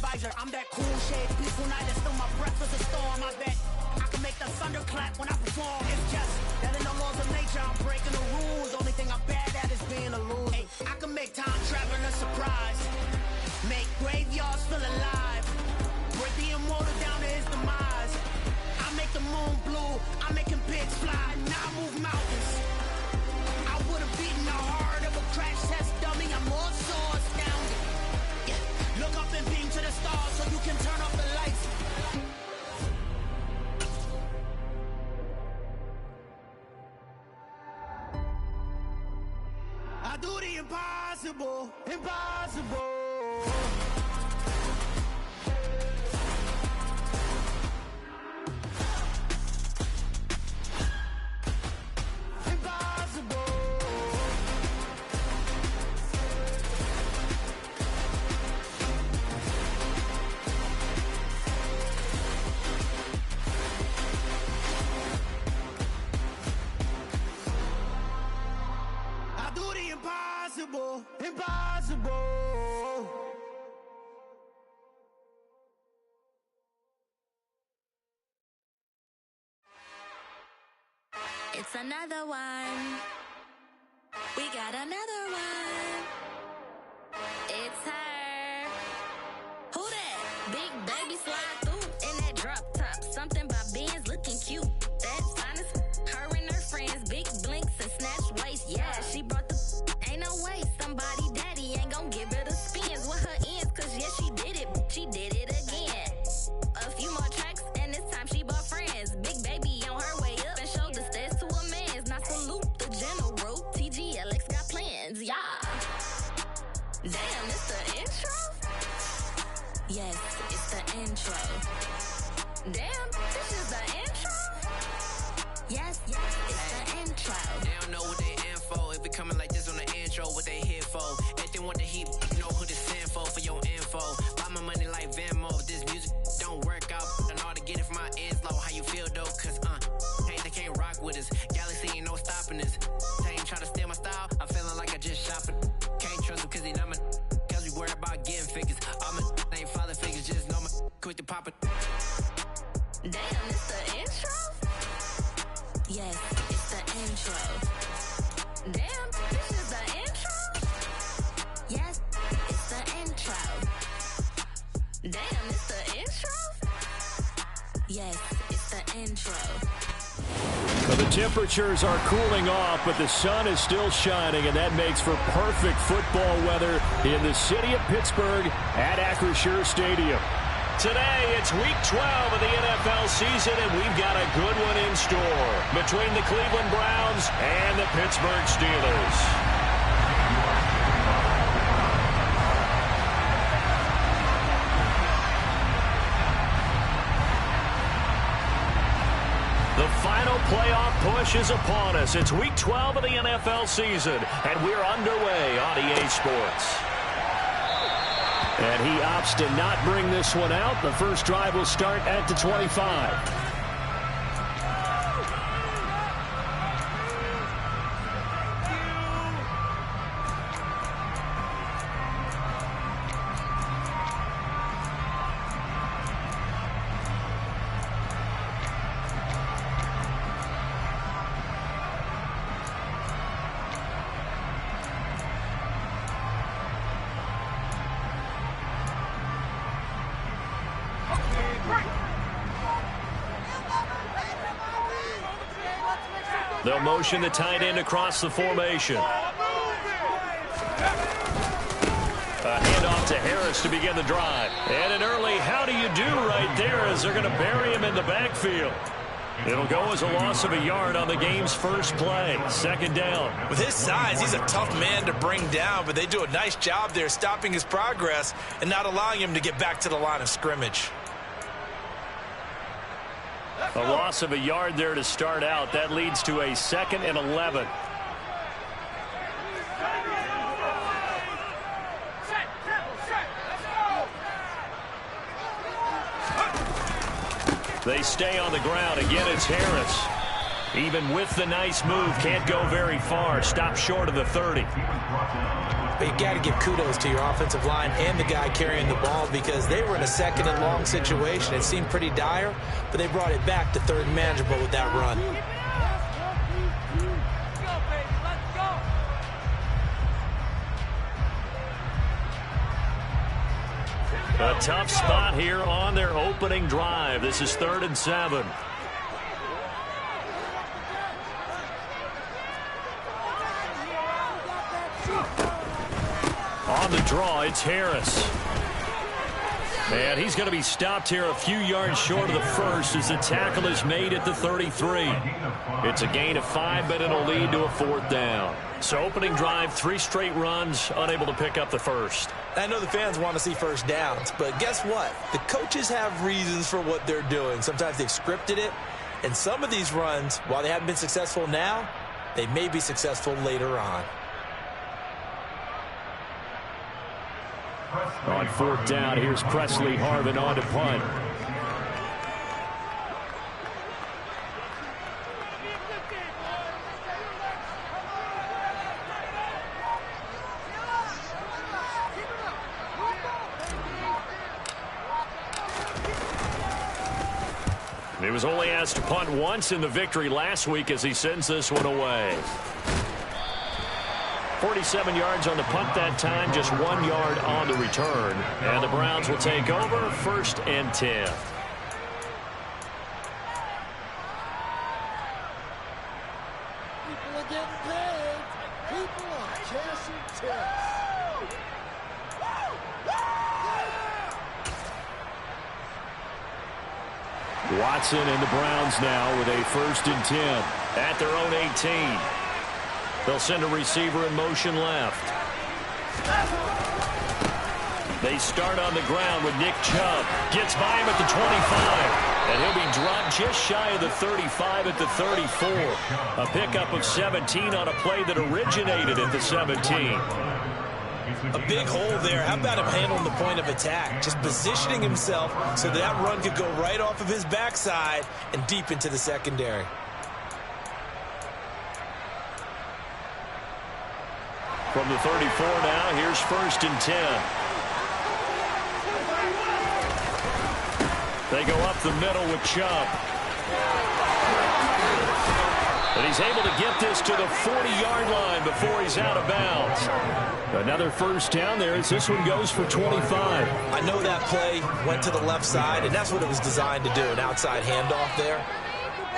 visor. I'm that cool shade, peaceful night, that's still my breath was a storm. I bet I can make the thunder clap when I perform. It's just that in the laws of nature, I'm breaking the rules. Only thing I'm bad at is being a loser. Hey, I can make time traveling a surprise, make graveyards feel alive, break the immortal down to his demise. I make the moon blue, I'm making pigs fly, now I move mountains. I would have beaten the heart of a crash test dummy. I'm more so astounded. Yeah. Look up and beam to the stars so you can turn off the lights. I do the impossible, impossible. Impossible, impossible. It's another one. We got another one. It's her. Who that? Big baby slide through in that drop top. Something by Benz looking cute. That's honest. Her and her friends, big blinks and snatch waist. Yeah, she brought the. Ain't no way somebody daddy ain't gon' give her the spins with her ends. Cause yeah, she did it. She did it again. A few more tracks and this time she bought friends. Big baby on her way up and showed the stairs to a man's. Now salute the general. TGLX got plans, yeah. Damn, it's the intro? Yes, it's the intro. Damn, this is the intro? Yes, it's the intro. They don't know what they in for. If it coming like this on the intro, what they here for? If they want the heat, you know who to send for your info. Buy my money like Venmo. If this music don't work out, I know how to get it from my ends low. How you feel though? Cause hey, they can't rock with us. Galaxy ain't no stopping this. They ain't try to steal my style. I'm feeling like I just shopping. Can't trust them cause they not my. Cause we worried about getting figures. All my ain't father figures, just know my quick to pop it. Damn, it's the intro? Yes, it's the intro. Damn, this is the intro? Yes, it's the intro. Damn, it's the intro? Yes, it's the intro. Well, the temperatures are cooling off, but the sun is still shining, and that makes for perfect football weather in the city of Pittsburgh at Acrisure Stadium. Today, it's Week 12 of the NFL season, and we've got a good one in store between the Cleveland Browns and the Pittsburgh Steelers. The final playoff push is upon us. It's Week 12 of the NFL season, and we're underway on EA Sports. And he opts to not bring this one out. The first drive will start at the 25. They'll motion the tight end across the formation. A handoff to Harris to begin the drive. And an early how do you do right there as they're going to bury him in the backfield. It'll go as a loss of a yard on the game's first play. Second down. With his size, he's a tough man to bring down, but they do a nice job there stopping his progress and not allowing him to get back to the line of scrimmage. A loss of a yard there to start out. That leads to a 2nd and 11. They stay on the ground. Again, it's Harris. Even with the nice move, can't go very far. Stop short of the 30. But you got to give kudos to your offensive line and the guy carrying the ball because they were in a second and long situation. It seemed pretty dire, but they brought it back to third and manageable with that run. A tough spot here on their opening drive. This is 3rd and 7. On the draw, it's Harris. And he's going to be stopped here a few yards short of the first as the tackle is made at the 33. It's a gain of 5, but it'll lead to a 4th down. So opening drive, 3 straight runs, unable to pick up the first. I know the fans want to see first downs, but guess what? The coaches have reasons for what they're doing. Sometimes they've scripted it, and some of these runs, while they haven't been successful now, they may be successful later on. On 4th down, here's Presley Harvin on to punt. He was only asked to punt once in the victory last week as he sends this one away. 47 yards on the punt that time, just 1 yard on the return. And the Browns will take over 1st and 10. People are getting paid. People are cashing checks. Watson and the Browns now with a 1st and 10 at their own 18. They'll send a receiver in motion left. They start on the ground with Nick Chubb. Gets by him at the 25. And he'll be dropped just shy of the 35 at the 34. A pickup of 17 on a play that originated at the 17. A big hole there. How about him handling the point of attack? Just positioning himself so that run could go right off of his backside and deep into the secondary. From the 34 now, here's 1st and 10. They go up the middle with Chubb. And he's able to get this to the 40-yard line before he's out of bounds. Another 1st down there as this one goes for 25. I know that play went to the left side, and that's what it was designed to do, an outside handoff there.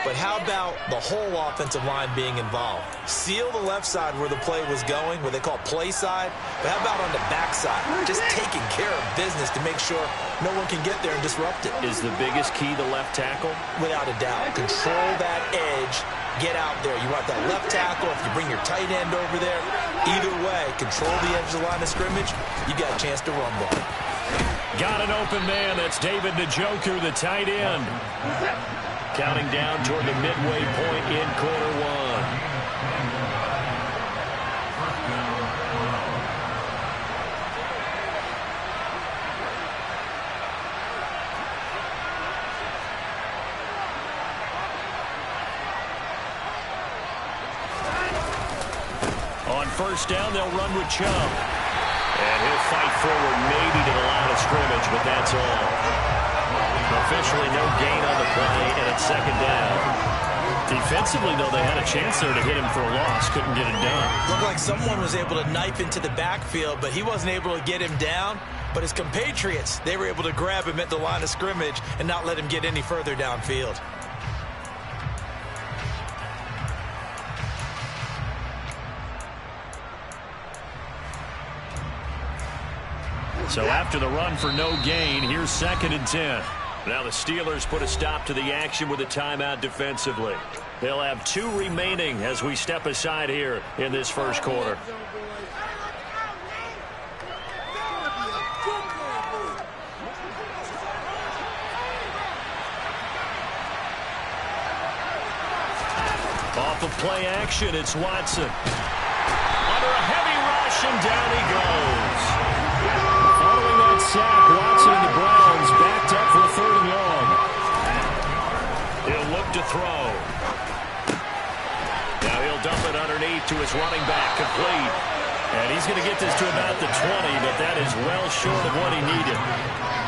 But how about the whole offensive line being involved? Seal the left side where the play was going, what they call play side. But how about on the back side? Just taking care of business to make sure no one can get there and disrupt it. Is the biggest key the left tackle? Without a doubt. Control that edge. Get out there. You want that left tackle. If you bring your tight end over there, either way, control the edge of the line of scrimmage, you got a chance to run there. Got an open man. That's David Njoku, the tight end. Counting down toward the midway point in quarter one. On 1st down, they'll run with Chubb. And he'll fight forward maybe to the line of scrimmage, but that's all. Officially no gain on the play, and it's 2nd down. Defensively, though, they had a chance there to hit him for a loss. Couldn't get it done. Looked like someone was able to knife into the backfield, but he wasn't able to get him down. But his compatriots, they were able to grab him at the line of scrimmage and not let him get any further downfield. So after the run for no gain, here's 2nd and 10. Now the Steelers put a stop to the action with a timeout defensively. They'll have 2 remaining as we step aside here in this first quarter. Off of play action, it's Watson. Under a heavy rush, and down he goes. Following that sack, Watson and the Browns backed up for a 3rd and long. He'll look to throw. fake to his running back, complete. And he's going to get this to about the 20, but that is well short of what he needed.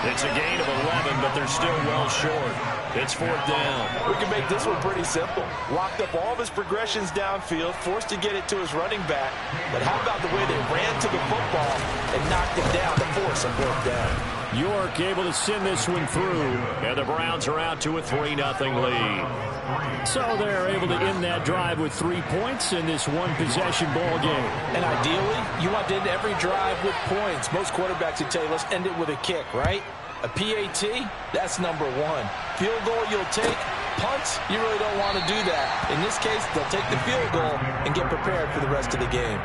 It's a gain of 11, but they're still well short. It's fourth down. We can make this one pretty simple. Locked up all of his progressions downfield, forced to get it to his running back. But how about the way they ran to the football and knocked him down to force a fourth down? York able to send this one through, and the Browns are out to a 3-0 lead. So they're able to end that drive with 3 points in this one-possession ball game. And ideally, you want to end every drive with points. Most quarterbacks would tell you, let's end it with a kick, right? A PAT, that's number one. Field goal you'll take. Punts, you really don't want to do that. In this case, they'll take the field goal and get prepared for the rest of the game.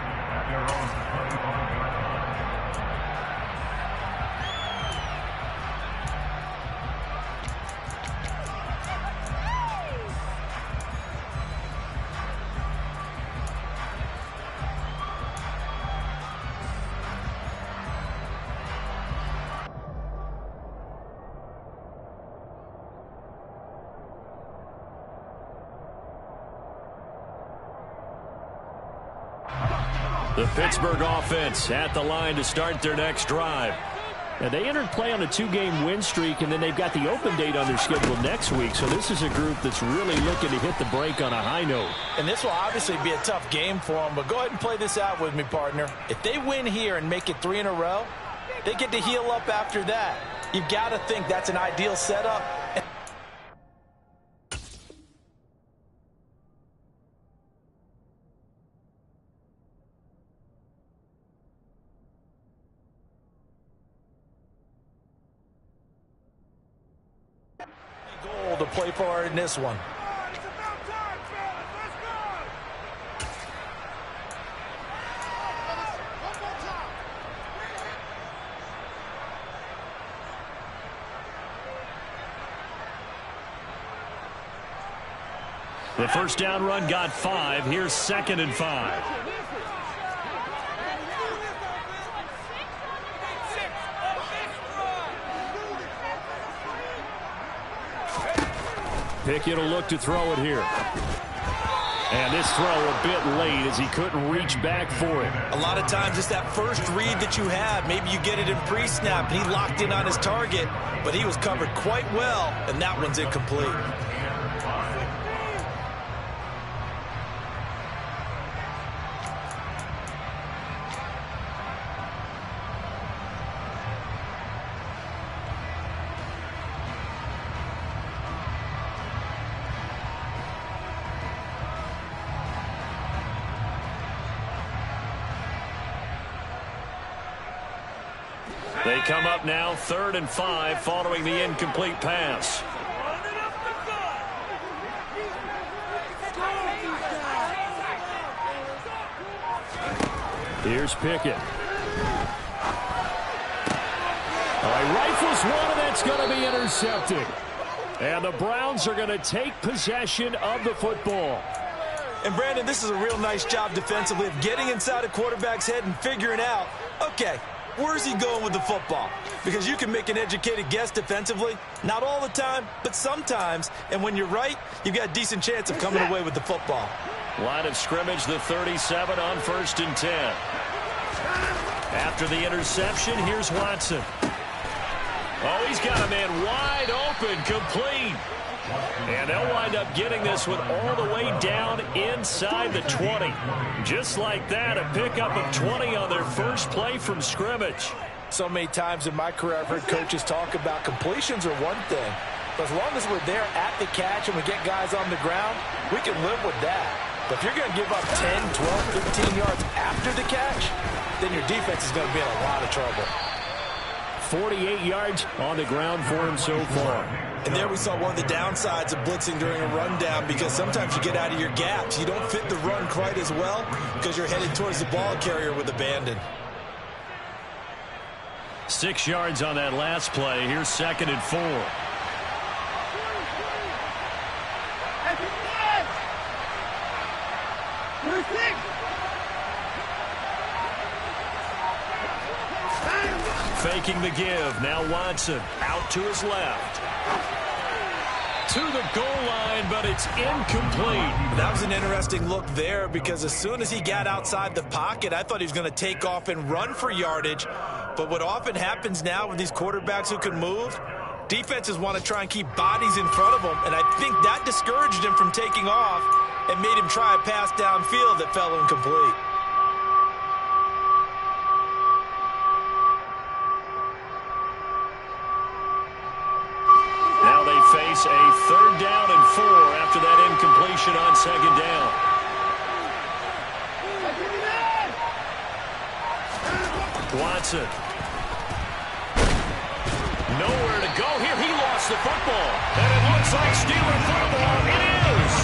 The Pittsburgh offense at the line to start their next drive. And they entered play on a 2-game win streak, and then they've got the open date on their schedule next week. So this is a group that's really looking to hit the break on a high note. And this will obviously be a tough game for them, but go ahead and play this out with me, partner. If they win here and make it 3 in a row, they get to heal up after that. You've got to think that's an ideal setup. Goal to play for in this one. The first down run got 5. Here's 2nd and 5. Pickett will look to throw it here. And this throw a bit late as he couldn't reach back for it. A lot of times it's that first read that you have. Maybe you get it in pre-snap and he locked in on his target, but he was covered quite well, and that one's incomplete. They come up now 3rd and 5 following the incomplete pass. Here's Pickett. All right, rifles one, and that's going to be intercepted. And the Browns are going to take possession of the football. And Brandon, this is a real nice job defensively of getting inside a quarterback's head and figuring out, okay, where's he going with the football? Because you can make an educated guess defensively. Not all the time, but sometimes. And when you're right, you've got a decent chance of coming away with the football. Line of scrimmage, the 37 on 1st and 10. After the interception, here's Watson. Oh, he's got a man wide open, complete. And they'll wind up getting this one all the way down inside the 20. Just like that, a pickup of 20 on their first play from scrimmage. So many times in my career, I've heard coaches talk about completions are one thing. But as long as we're there at the catch and we get guys on the ground, we can live with that. But if you're going to give up 10, 12, 15 yards after the catch, then your defense is going to be in a lot of trouble. 48 yards on the ground for him so far. And there we saw one of the downsides of blitzing during a rundown, because sometimes you get out of your gaps. You don't fit the run quite as well because you're headed towards the ball carrier with abandon. 6 yards on that last play. Here's 2nd and 4. Faking the give. Now Watson out to his left. to the goal line, but it's incomplete. That was an interesting look there because as soon as he got outside the pocket, I thought he was going to take off and run for yardage. But what often happens now with these quarterbacks who can move, defenses want to try and keep bodies in front of them, and I think that discouraged him from taking off and made him try a pass downfield that fell incomplete. Now they face a 3rd down and 4 after that incompletion on 2nd down. Watson. Nowhere to go here. He lost the football. And it looks like Steeler football. It is.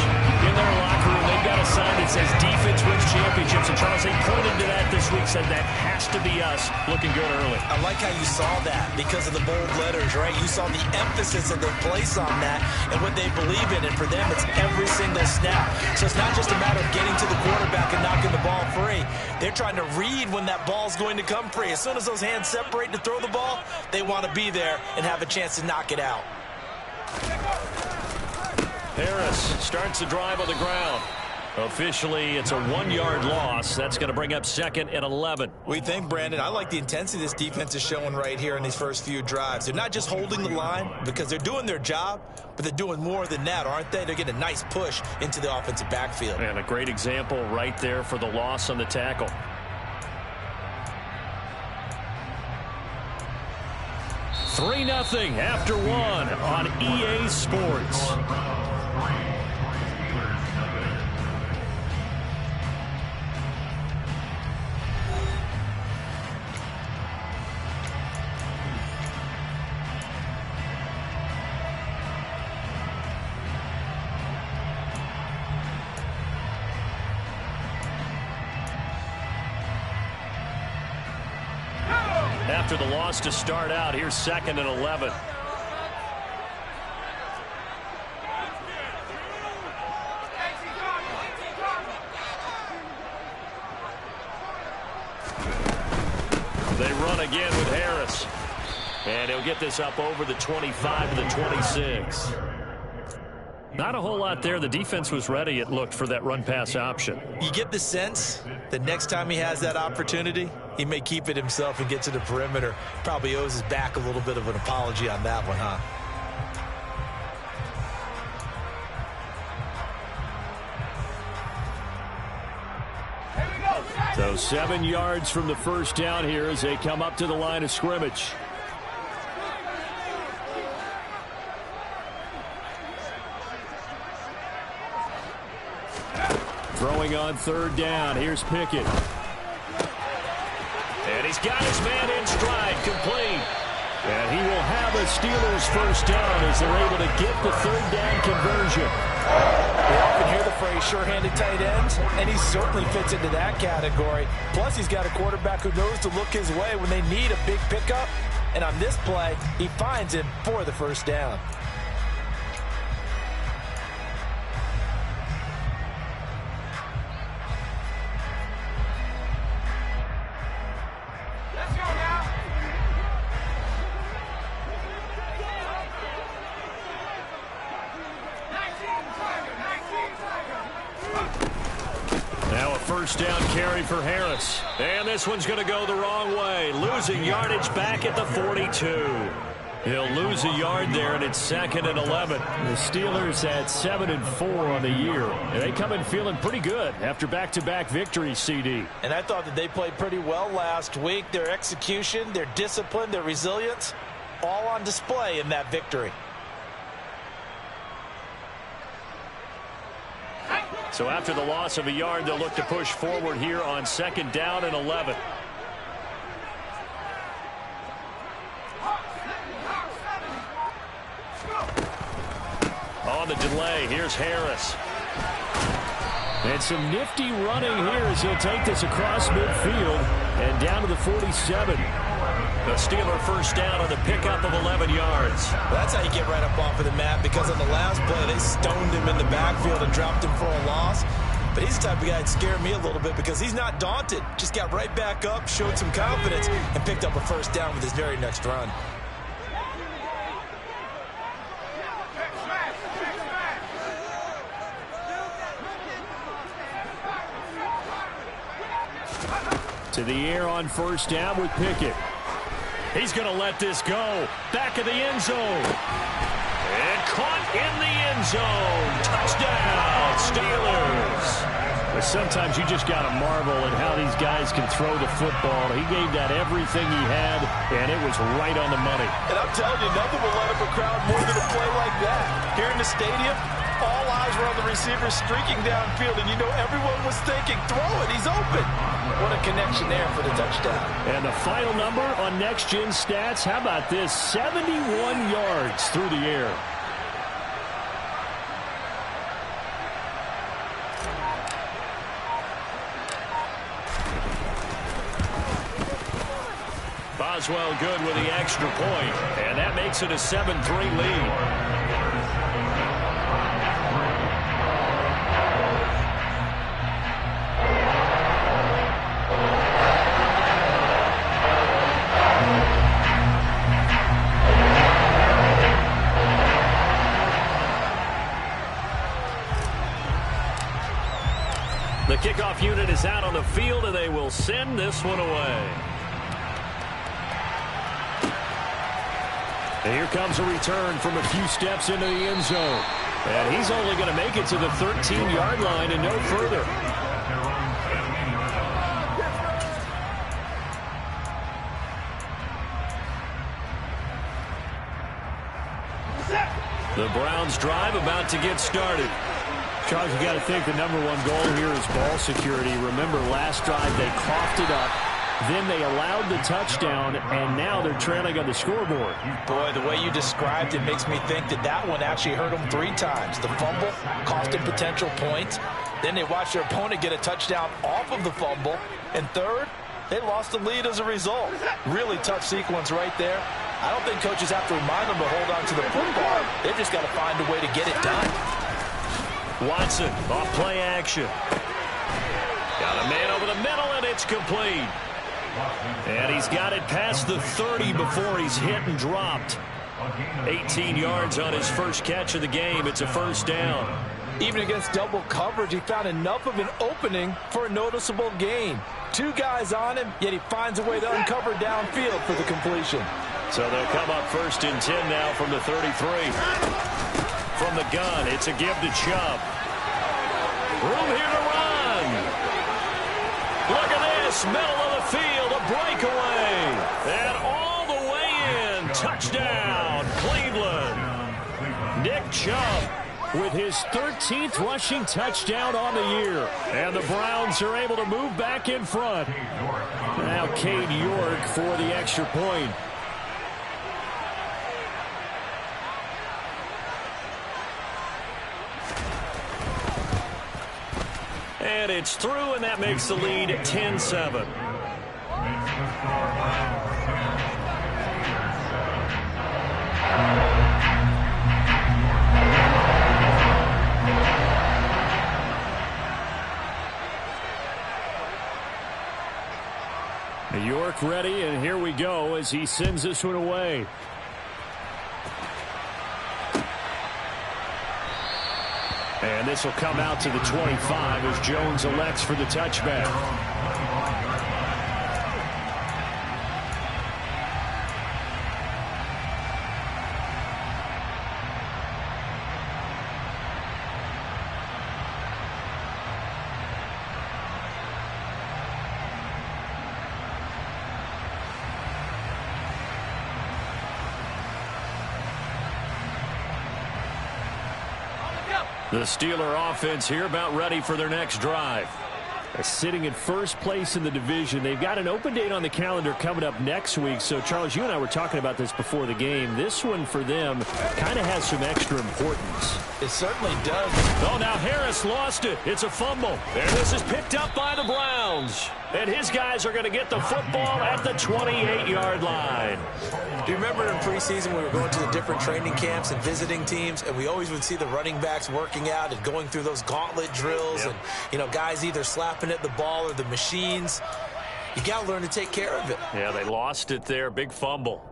In their locker room, they've got a sign that says defense wins championships. And Charles, they pointed to that this week, said that has to be us. Looking good early. I like how you saw that because of the bold letters, right? You saw the emphasis that they place on that and what they believe in. And for them, it's every single snap. So it's not just a matter of getting to the quarterback and knocking the ball free. They're trying to read when that ball's going to come free. As soon as those hands separate to throw the ball, they want to be there and have a chance to knock it out. Harris starts the drive on the ground. Officially, it's a 1-yard loss. That's going to bring up 2nd and 11. We think, Brandon, I like the intensity this defense is showing right here in these first few drives. They're not just holding the line because they're doing their job, but they're doing more than that, aren't they? They're getting a nice push into the offensive backfield. And a great example right there for the loss on the tackle. 3-0 after 1 on EA Sports. After the loss to start out, here's 2nd and 11. They run again with Harris. And he'll get this up over the 25 to the 26. Not a whole lot there. The defense was ready, it looked, for that run-pass option. You get the sense that next time he has that opportunity, he may keep it himself and get to the perimeter. Probably owes his back a little bit of an apology on that one, huh? So 7 yards from the first down here as they come up to the line of scrimmage. Throwing on 3rd down. Here's Pickett. And he's got his man in stride, complete. And he will have a Steelers first down as they're able to get the 3rd down conversion. We often hear the phrase sure-handed tight ends, and he certainly fits into that category. Plus, he's got a quarterback who knows to look his way when they need a big pickup. And on this play, he finds him for the first down. First down carry for Harris. And this one's going to go the wrong way. Losing yardage back at the 42. He'll lose a yard there, and it's 2nd and 11. The Steelers at 7-4 on the year. And they come in feeling pretty good after back-to-back victories, CD. And I thought that they played pretty well last week. Their execution, their discipline, their resilience, all on display in that victory. So after the loss of a yard, they'll look to push forward here on 2nd down and 11. On the delay, here's Harris. And some nifty running here as he'll take this across midfield and down to the 47. The Steeler first down on the pickup of 11 yards. Well, that's how you get right up off of the mat, because on the last play, they stoned him in the backfield and dropped him for a loss. But he's the type of guy that scared me a little bit because he's not daunted. Just got right back up, showed some confidence, and picked up a first down with his very next run. To the air on first down with Pickett. He's going to let this go. Back of the end zone. And caught in the end zone. Touchdown, Steelers. But sometimes you just got to marvel at how these guys can throw the football. He gave that everything he had, and it was right on the money. And I'm telling you, nothing will light up a crowd more than a play like that. Here in the stadium, all eyes were on the receiver streaking downfield, and you know everyone was thinking, throw it, he's open. What a connection there for the touchdown. And the final number on Next Gen Stats, how about this? 71 yards through the air. Boswell good with the extra point, and that makes it a 7-3 lead. The kickoff unit is out on the field, and they will send this one away. And here comes a return from a few steps into the end zone. And he's only going to make it to the 13-yard line and no further. The Browns drive about to get started. Charles, you got to think the #1 goal here is ball security. Remember, last drive they coughed it up. Then they allowed the touchdown, and now they're trailing on the scoreboard. Boy, the way you described it makes me think that that one actually hurt them 3 times. The fumble cost them potential points. Then they watched their opponent get a touchdown off of the fumble. And third, they lost the lead as a result. Really tough sequence right there. I don't think coaches have to remind them to hold on to the football. They've just got to find a way to get it done. Watson, off play action. Got a man over the middle, and it's complete. And he's got it past the 30 before he's hit and dropped. 18 yards on his first catch of the game. It's a first down. Even against double coverage, he found enough of an opening for a noticeable gain. 2 guys on him, yet he finds a way to uncover downfield for the completion. So they'll come up 1st and 10 now from the 33. From the gun, it's a give to Chubb. Room here to run. Look at this, middle of the field, a breakaway. And all the way in, touchdown, Cleveland. Nick Chubb with his 13th rushing touchdown on the year. And the Browns are able to move back in front. Now Cade York for the extra point. And it's through, and that makes the lead 10-7. York ready, and here we go as he sends this one away. And this will come out to the 25 as Jones elects for the touchback. The Steeler offense here about ready for their next drive. Sitting in first place in the division. They've got an open date on the calendar coming up next week. So, Charles, you and I were talking about this before the game. This one for them kind of has some extra importance. It certainly does. Oh, now Harris lost it. It's a fumble. And this is picked up by the Browns. And his guys are going to get the football at the 28-yard line. Do you remember in preseason we were going to the different training camps and visiting teams, and we always would see the running backs working out and going through those gauntlet drills, and, you know, guys either slapping at the ball or the machines. You got to learn to take care of it. Yeah, they lost it there. Big fumble.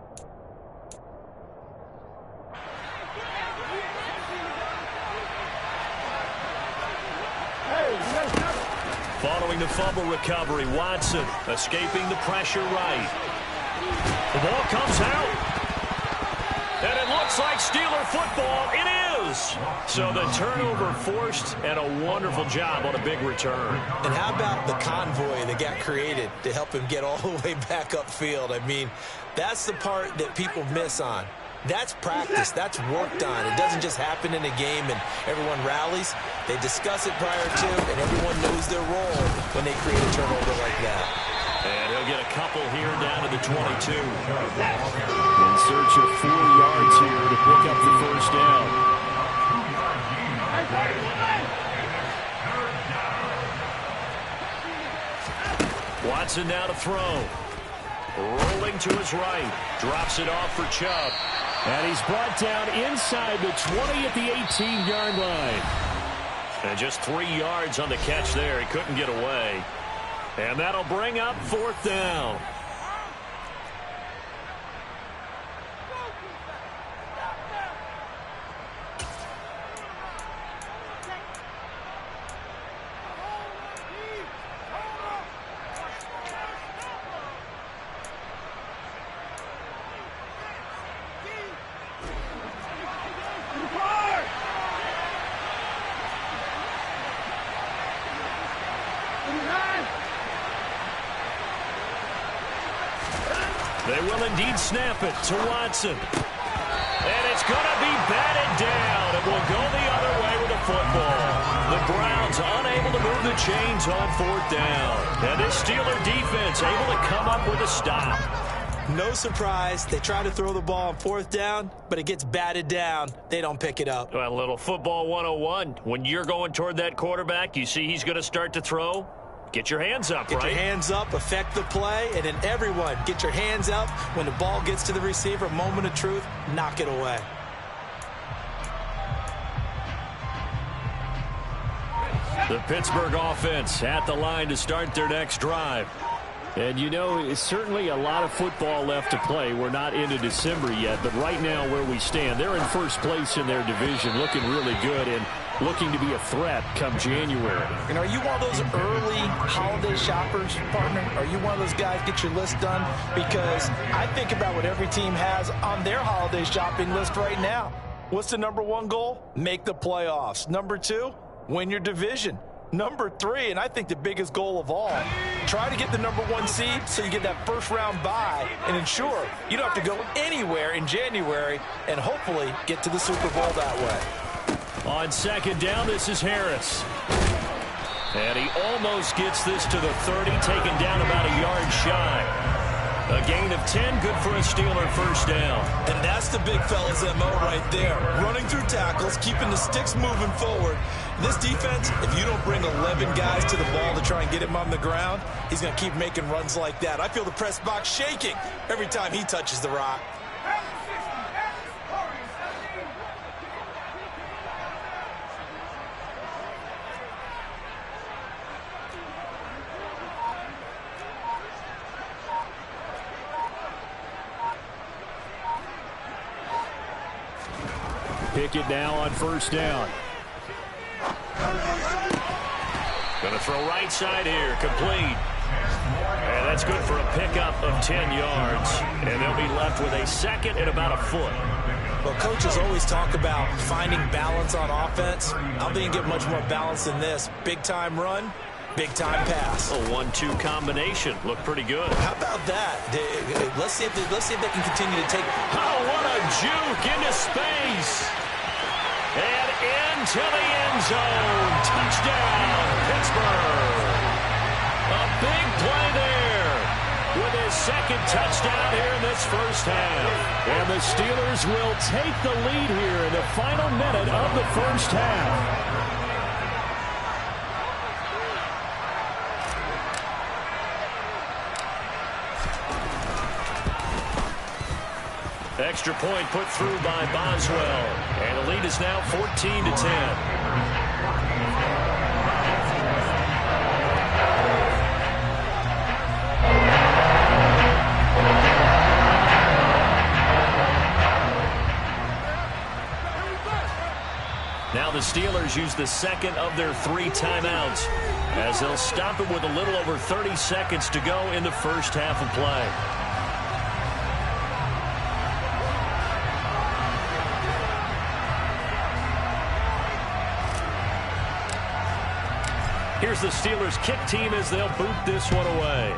Following the fumble recovery, Watson escaping the pressure right. The ball comes out. And it looks like Steeler football. It is. So the turnover forced, and a wonderful job on a big return. And how about the convoy that got created to help him get all the way back upfield? I mean, that's the part that people miss on. That's practice. That's worked on. It doesn't just happen in a game and everyone rallies. They discuss it prior to, and everyone knows their role when they create a turnover like that. And he'll get a couple here down to the 22. In search of 4 yards here to pick up the first down. Watson now to throw. Rolling to his right. Drops it off for Chubb. And he's brought down inside the 20 at the 18-yard line. And just 3 yards on the catch there. He couldn't get away. And that'll bring up 4th down. They will indeed snap it to Watson. And it's going to be batted down. It will go the other way with the football. The Browns unable to move the chains on 4th down. And this Steeler defense able to come up with a stop. No surprise. They try to throw the ball on 4th down, but it gets batted down. They don't pick it up. Well, a little football 101. When you're going toward that quarterback, you see he's going to start to throw. Get your hands up, right? Get your hands up, affect the play, and then everyone get your hands up. When the ball gets to the receiver, moment of truth, knock it away. The Pittsburgh offense at the line to start their next drive. And, you know, it's certainly a lot of football left to play. We're not into December yet, but right now where we stand, they're in first place in their division, looking really good and looking to be a threat come January. And are you one of those early holiday shoppers, partner? Are you one of those guys, get your list done? Because I think about what every team has on their holiday shopping list right now. What's the #1 goal? Make the playoffs. #2, win your division. #3, and I think the biggest goal of all, try to get the #1 seed so you get that first-round bye and ensure you don't have to go anywhere in January and hopefully get to the Super Bowl that way. On 2nd down, this is Harris. And he almost gets this to the 30, taken down about a yard shy. A gain of 10, good for a Steeler first down. And that's the big fella's MO right there. Running through tackles, keeping the sticks moving forward. This defense, if you don't bring 11 guys to the ball to try and get him on the ground, he's going to keep making runs like that. I feel the press box shaking every time he touches the rock. Pickett now on first down. Going to throw right side here, complete. And that's good for a pickup of 10 yards. And they'll be left with a second and about a foot. Well, coaches always talk about finding balance on offense. I don't think you get much more balance than this. Big-time run, big-time pass. A 1-2 combination. Looked pretty good. How about that? Let's see if they can continue to take. Oh, what a juke into space. And into the end zone. Touchdown, Pittsburgh. A big play there with his second touchdown here in this first half. And the Steelers will take the lead here in the final minute of the first half. Extra point put through by Boswell. And the lead is now 14-10. Now the Steelers use the second of their 3 timeouts as they'll stop it with a little over 30 seconds to go in the first half of play. Here's the Steelers kick team as they'll boot this one away.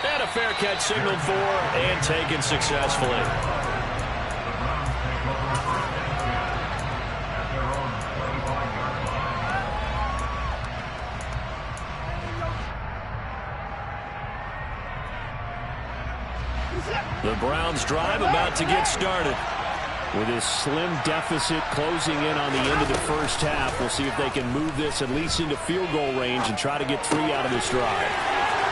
And a fair catch signaled for and taken successfully. The Browns drive about to get started. With this slim deficit closing in on the end of the first half, we'll see if they can move this at least into field goal range and try to get 3 out of this drive.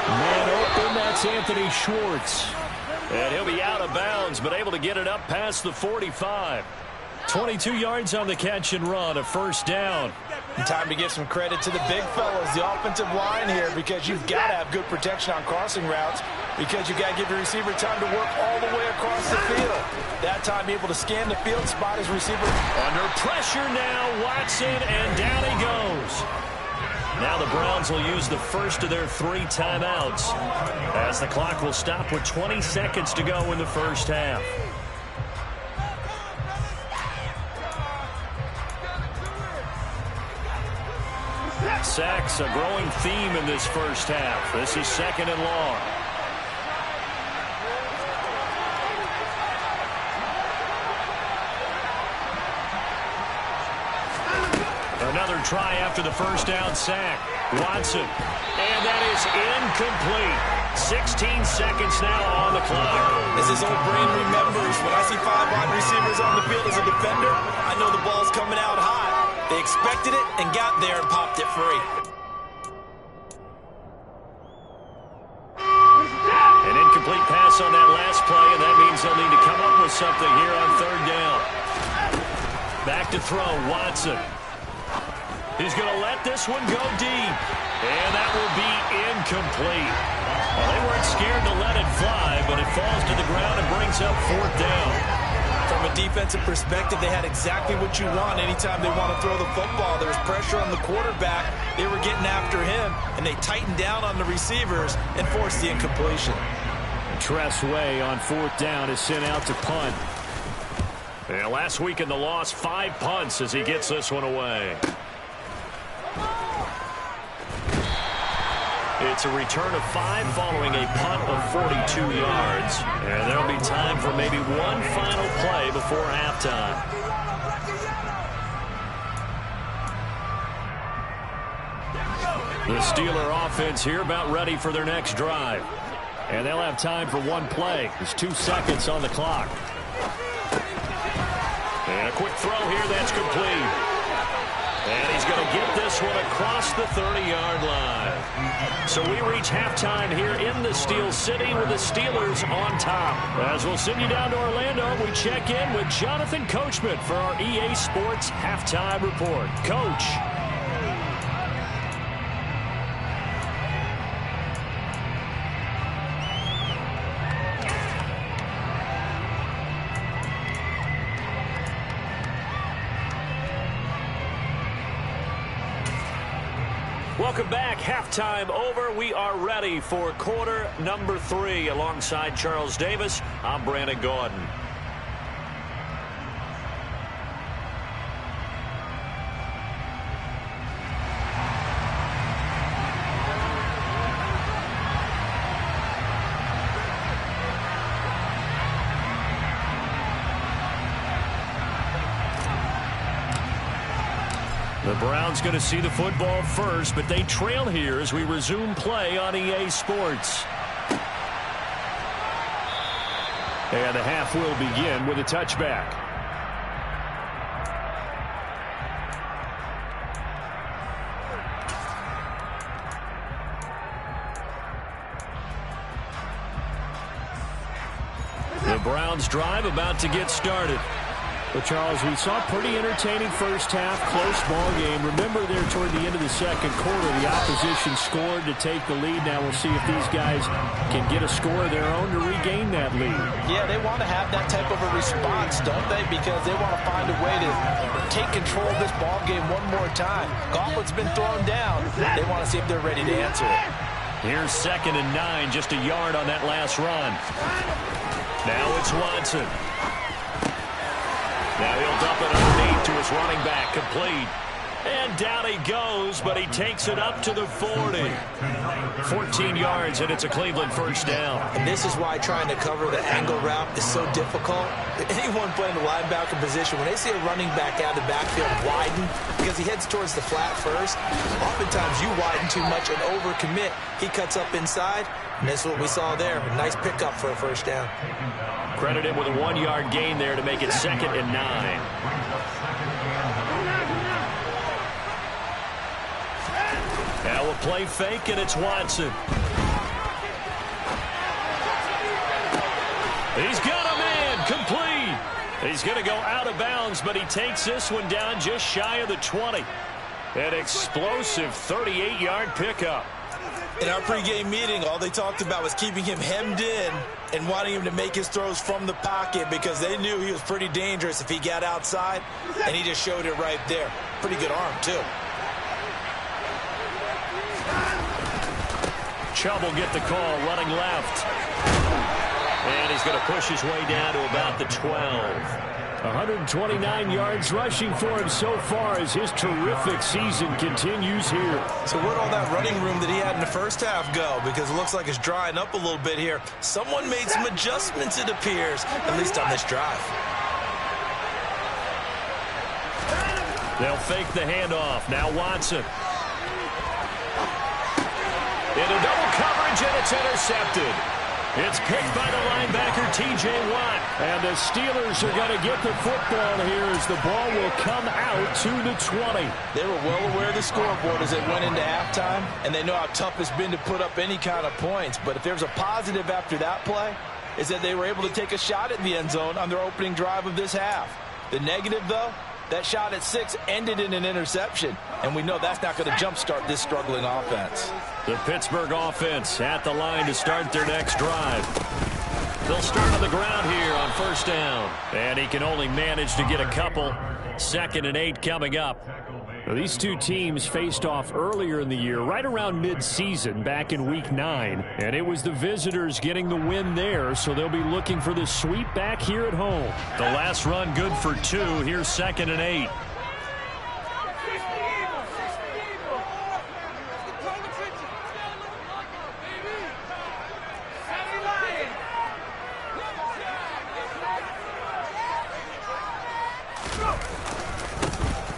Man open, that's Anthony Schwartz. And he'll be out of bounds, but able to get it up past the 45. 22 yards on the catch and run, a first down. Time to give some credit to the big fellas, the offensive line here, because you've got to have good protection on crossing routes, because you've got to give your receiver time to work all the way across the field. That time able to scan the field, spot his receiver. Under pressure now, Watson, and down he goes. Now the Browns will use the first of their 3 timeouts as the clock will stop with 20 seconds to go in the first half. Sacks, a growing theme in this first half. This is 2nd and long. Another try after the first down sack. Watson. And that is incomplete. 16 seconds now on the clock. As his old brain remembers, when I see 5 wide receivers on the field as a defender, I know the ball's coming out high. They expected it and got there and popped it free. An incomplete pass on that last play, and that means they'll need to come up with something here on 3rd down. Back to throw, Watson. He's going to let this one go deep. And that will be incomplete. Well, they weren't scared to let it fly, but it falls to the ground and brings up 4th down. From a defensive perspective, they had exactly what you want anytime they want to throw the football. There was pressure on the quarterback. They were getting after him, and they tightened down on the receivers and forced the incompletion. Drsh Way on 4th down is sent out to punt. And last week in the loss, 5 punts as he gets this one away. It's a return of 5 following a punt of 42 yards. And there'll be time for maybe one final play before halftime. The Steeler offense here about ready for their next drive. And they'll have time for one play. There's 2 seconds on the clock. And a quick throw here that's complete. And he's going to get this one across the 30-yard line. So we reach halftime here in the Steel City with the Steelers on top. As we'll send you down to Orlando, we check in with Jonathan Coachman for our EA Sports Halftime Report. Coach. Welcome back. Halftime over. We are ready for quarter number 3. Alongside Charles Davis, I'm Brandon Gordon. The Browns going to see the football first, but they trail here as we resume play on EA Sports. And the half will begin with a touchback. The Browns drive about to get started. Well, Charles, we saw a pretty entertaining first half, close ball game. Remember there toward the end of the second quarter, the opposition scored to take the lead. Now we'll see if these guys can get a score of their own to regain that lead. Yeah, they want to have that type of a response, don't they? Because they want to find a way to take control of this ball game one more time. Gauntlet's been thrown down. They want to see if they're ready to answer it. Here's 2nd and 9, just a yard on that last run. Now it's Watson. Now he'll dump it underneath to his running back, complete. And down he goes, but he takes it up to the 40. 14 yards, and it's a Cleveland first down. And this is why trying to cover the angle route is so difficult. Anyone playing the linebacker position, when they see a running back out of the backfield widen, because he heads towards the flat first, oftentimes you widen too much and overcommit. He cuts up inside, and that's what we saw there. A nice pickup for a first down. Credit him with a 1-yard gain there to make it 2nd and 9. Now a play fake, and it's Watson. He's got a man, complete. He's going to go out of bounds, but he takes this one down just shy of the 20. An explosive 38-yard pickup. In our pregame meeting, all they talked about was keeping him hemmed in and wanting him to make his throws from the pocket because they knew he was pretty dangerous if he got outside, and he just showed it right there. Pretty good arm, too. Chubb will get the call, running left. And he's going to push his way down to about the 12. 129 yards rushing for him so far as his terrific season continues here. So where'd all that running room that he had in the first half go? Because it looks like it's drying up a little bit here. Someone made some adjustments, it appears, at least on this drive. They'll fake the handoff. Now Watson. Into double coverage, and it's intercepted. It's picked by the linebacker, T.J. Watt. And the Steelers are going to get the football here as the ball will come out to the 20. They were well aware of the scoreboard as they went into halftime, and they know how tough it's been to put up any kind of points. But if there's a positive after that play, is that they were able to take a shot at the end zone on their opening drive of this half. The negative, though, that shot at 6 ended in an interception, and we know that's not going to jumpstart this struggling offense. The Pittsburgh offense at the line to start their next drive. They'll start on the ground here on first down, and he can only manage to get a couple. 2nd and 8 coming up. Now, these two teams faced off earlier in the year, right around mid-season, back in Week 9. And it was the visitors getting the win there, so they'll be looking for the sweep back here at home. The last run good for 2. Here's 2nd and 8.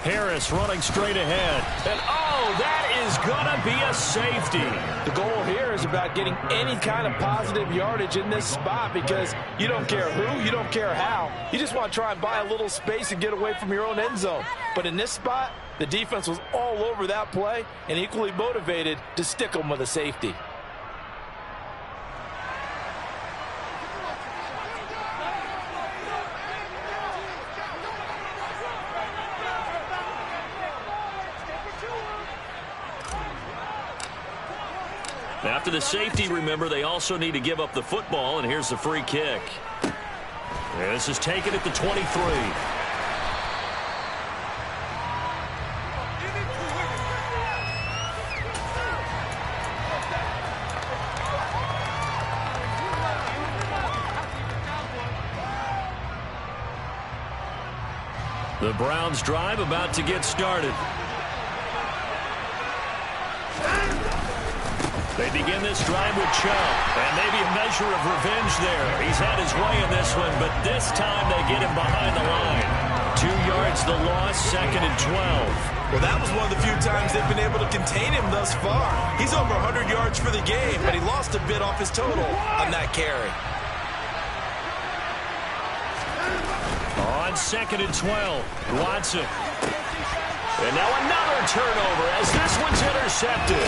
Harris running straight ahead. And, oh, that is going to be a safety. The goal here is about getting any kind of positive yardage in this spot because you don't care who, you don't care how. You just want to try and buy a little space and get away from your own end zone. But in this spot, the defense was all over that play and equally motivated to stick them with a safety. After the safety, remember, they also need to give up the football, and here's the free kick. This is taken at the 23. The Browns drive about to get started. They begin this drive with Chubb, and maybe a measure of revenge there. He's had his way in this one, but this time they get him behind the line. 2 yards the loss, 2nd and 12. Well, that was one of the few times they've been able to contain him thus far. He's over 100 yards for the game, but he lost a bit off his total on that carry. On 2nd and 12, Watson. And now another turnover as this one's intercepted.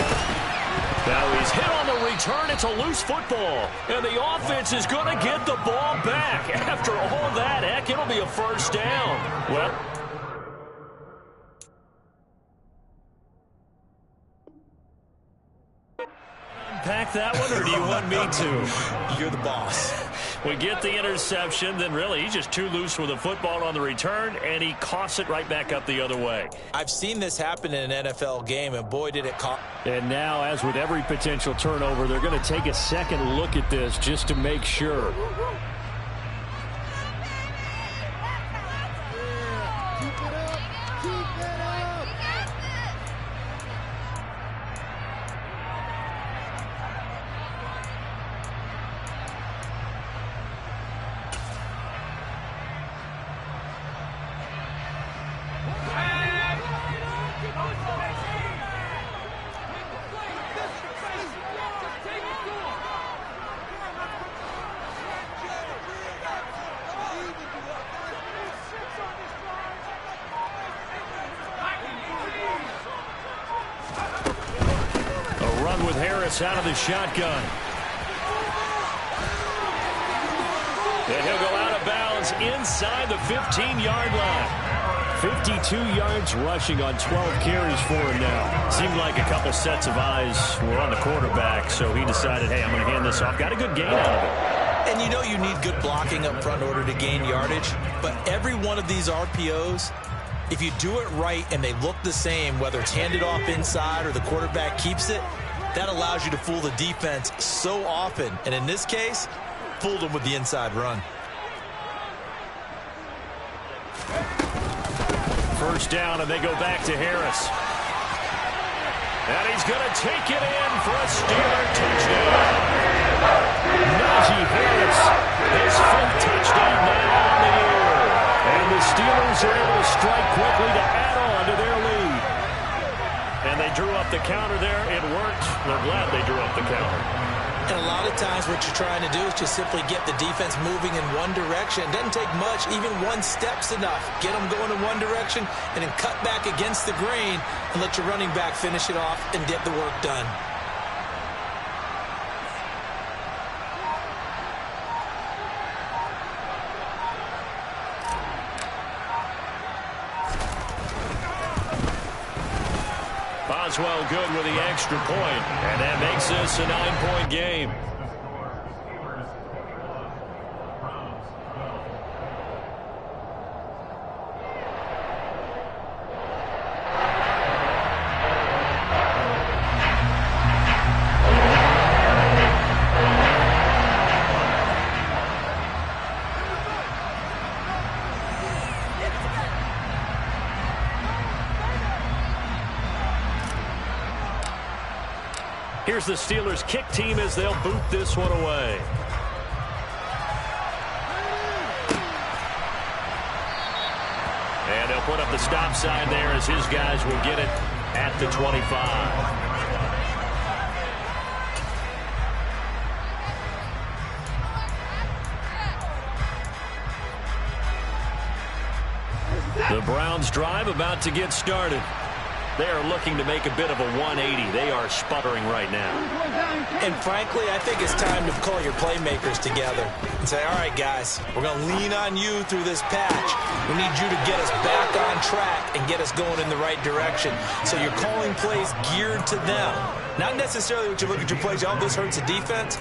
Now he's hit on the return. It's a loose football. And the offense is going to get the ball back. After all that, heck, it'll be a first down. take that one, or do you want me to? You're the boss. We get the interception, then really he's just too loose with the football on the return, and he coughs it right back up the other way. I've seen this happen in an NFL game, and boy, did it cost. And now, as with every potential turnover, they're going to take a second look at this just to make sure. Out of the shotgun. And he'll go out of bounds inside the 15-yard line. 52 yards rushing on 12 carries for him now. Seemed like a couple sets of eyes were on the quarterback, so he decided, hey, I'm going to hand this off. Got a good gain out of it. And you know you need good blocking up front in order to gain yardage, but every one of these RPOs, if you do it right and they look the same, whether it's handed off inside or the quarterback keeps it, that allows you to fool the defense so often. And in this case, fooled them with the inside run. First down, and they go back to Harris. And he's going to take it in for a Steeler touchdown. Najee Harris, his 5th touchdown now on the year. And the Steelers are able to strike quickly to add on to their lead. And they drew up the counter there. It worked. They're glad they drew up the counter. And a lot of times what you're trying to do is just simply get the defense moving in one direction. It doesn't take much. Even one step's enough. Get them going in one direction and then cut back against the grain and let your running back finish it off and get the work done. Boswell good with the extra point, and that makes this a 9-point game. Here's the Steelers kick team as they'll boot this one away. And they'll put up the stop sign there as his guys will get it at the 25. The Browns drive about to get started. They are looking to make a bit of a 180. They are sputtering right now. And frankly, I think it's time to call your playmakers together and say, all right, guys, we're going to lean on you through this patch. We need you to get us back on track and get us going in the right direction. So you're calling plays geared to them. Not necessarily what you look at your plays, oh, this hurts the defense.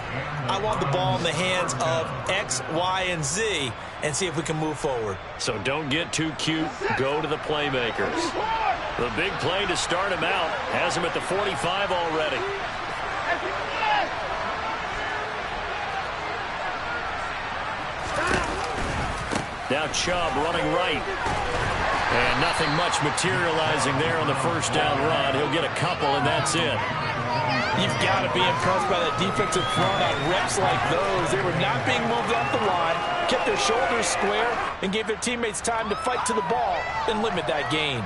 I want the ball in the hands of X, Y, and Z and see if we can move forward. So don't get too cute. Go to the playmakers. The big play to start him out has him at the 45 already. Now Chubb running right. And nothing much materializing there on the first down run. He'll get a couple, and that's it. You've got to be impressed by that defensive front on reps like those. They were not being moved off the line, kept their shoulders square, and gave their teammates time to fight to the ball and limit that gain.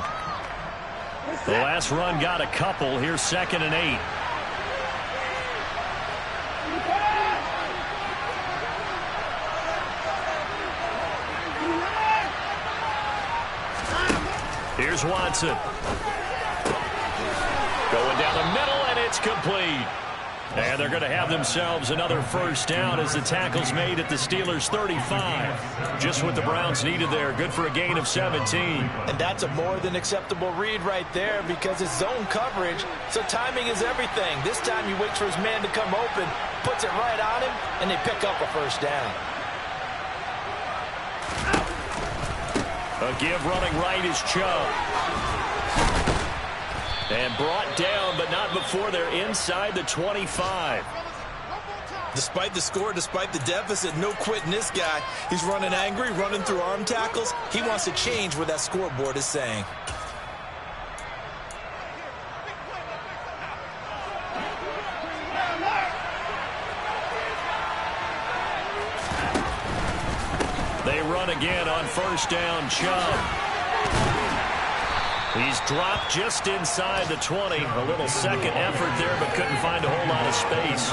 The last run got a couple. Here's 2nd and 8. Here's Watson. Going down the middle, and it's complete. And they're going to have themselves another first down as the tackle's made at the Steelers' 35. Just what the Browns needed there. Good for a gain of 17. And that's a more than acceptable read right there because it's zone coverage, so timing is everything. This time he waits for his man to come open, puts it right on him, and they pick up a first down. A give running right is Chubb. And brought down, but not before they're inside the 25. Despite the score, despite the deficit, no quitting this guy. He's running angry, running through arm tackles. He wants to change what that scoreboard is saying. They run again on first down. Chubb. He's dropped just inside the 20. A little second effort there, but couldn't find a whole lot of space.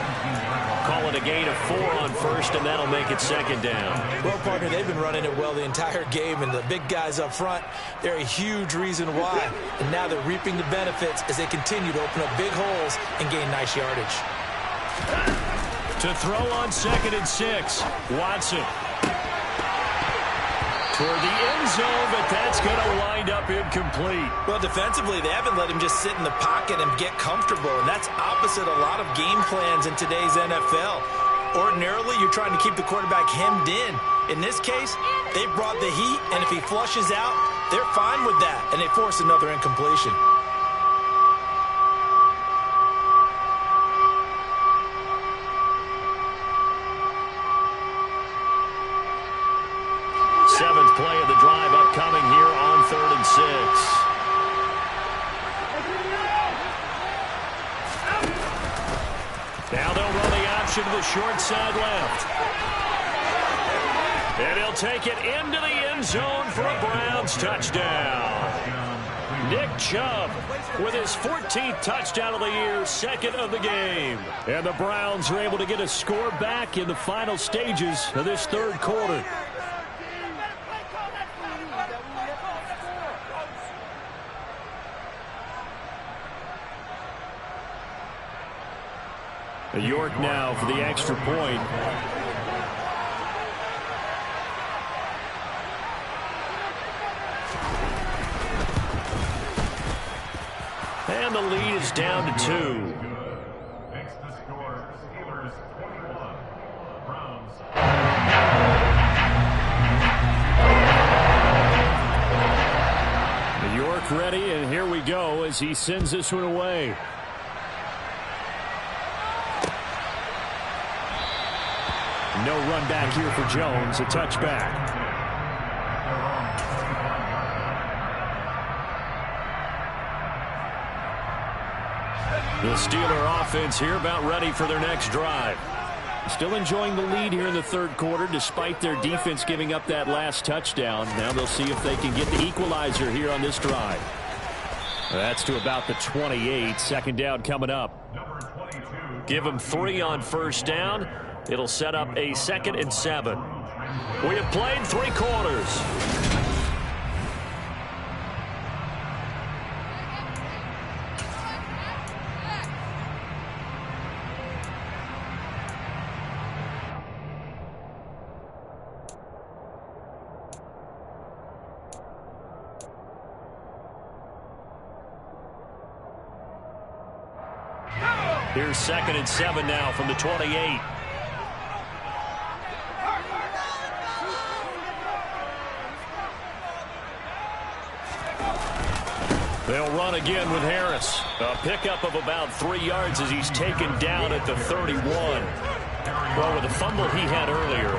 Call it a gain of 4 on first, and that'll make it second down. Well, partner, they've been running it well the entire game, and the big guys up front, they're a huge reason why. And now they're reaping the benefits as they continue to open up big holes and gain nice yardage. To throw on 2nd and 6, Watson. Toward the end zone, but that's going to wind up incomplete. Well, defensively, they haven't let him just sit in the pocket and get comfortable, and that's opposite a lot of game plans in today's NFL. Ordinarily, you're trying to keep the quarterback hemmed in. In this case, they brought the heat, and if he flushes out, they're fine with that, and they force another incompletion. Seventh play of the drive upcoming here on 3rd and 6. Now they'll run the option to the short side left. And he'll take it into the end zone for a Browns touchdown. Nick Chubb with his 14th touchdown of the year, 2nd of the game. And the Browns are able to get a score back in the final stages of this 3rd quarter. York now for the extra point. And the lead is down to 2. Makes the score Steelers 21, Browns. York ready, and here we go as he sends this one away. No run back here for Jones, a touchback. The Steeler offense here about ready for their next drive. Still enjoying the lead here in the 3rd quarter despite their defense giving up that last touchdown. Now they'll see if they can get the equalizer here on this drive. That's to about the 28. 2nd down coming up. Give them 3 on first down. It'll set up a 2nd and 7. We have played 3 quarters. Here's 2nd and 7 now from the 28. They'll run again with Harris. A pickup of about 3 yards as he's taken down at the 31. Well, with the fumble he had earlier,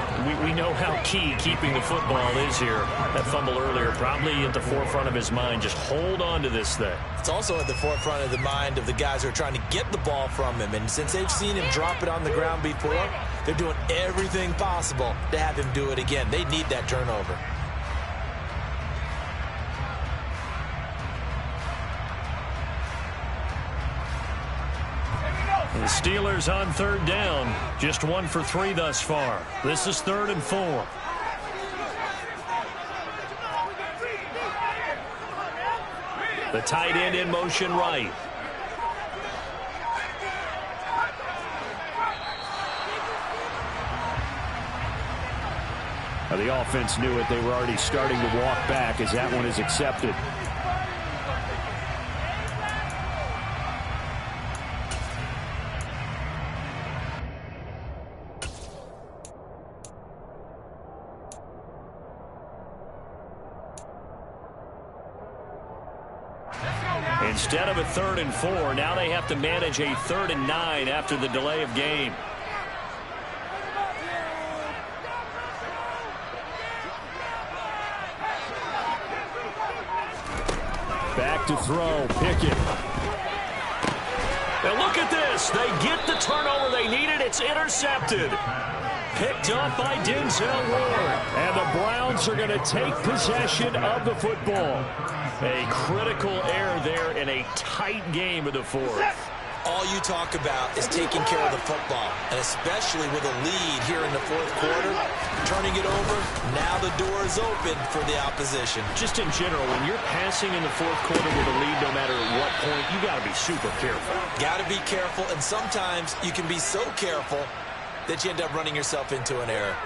we know how key keeping the football is here. That fumble earlier probably at the forefront of his mind. Just hold on to this thing. It's also at the forefront of the mind of the guys who are trying to get the ball from him. And since they've seen him drop it on the ground before, they're doing everything possible to have him do it again. They need that turnover. The Steelers on 3rd down. Just 1 for 3 thus far. This is 3rd and 4. The tight end in motion right. The offense knew it. They were already starting to walk back as that one is accepted. Instead of a 3rd and 4, now they have to manage a 3rd and 9 after the delay of game. Back to throw, Pickett. And look at this. They get the turnover they needed. It's intercepted. Picked up by Denzel Ward. And the Browns are going to take possession of the football. A critical error there in a tight game of the 4th. All you talk about is taking care of the football, and especially with a lead here in the 4th quarter, turning it over, now the door is open for the opposition. Just in general, when you're passing in the 4th quarter with a lead, no matter at what point, you got to be super careful. Got to be careful, and sometimes you can be so careful that you end up running yourself into an error.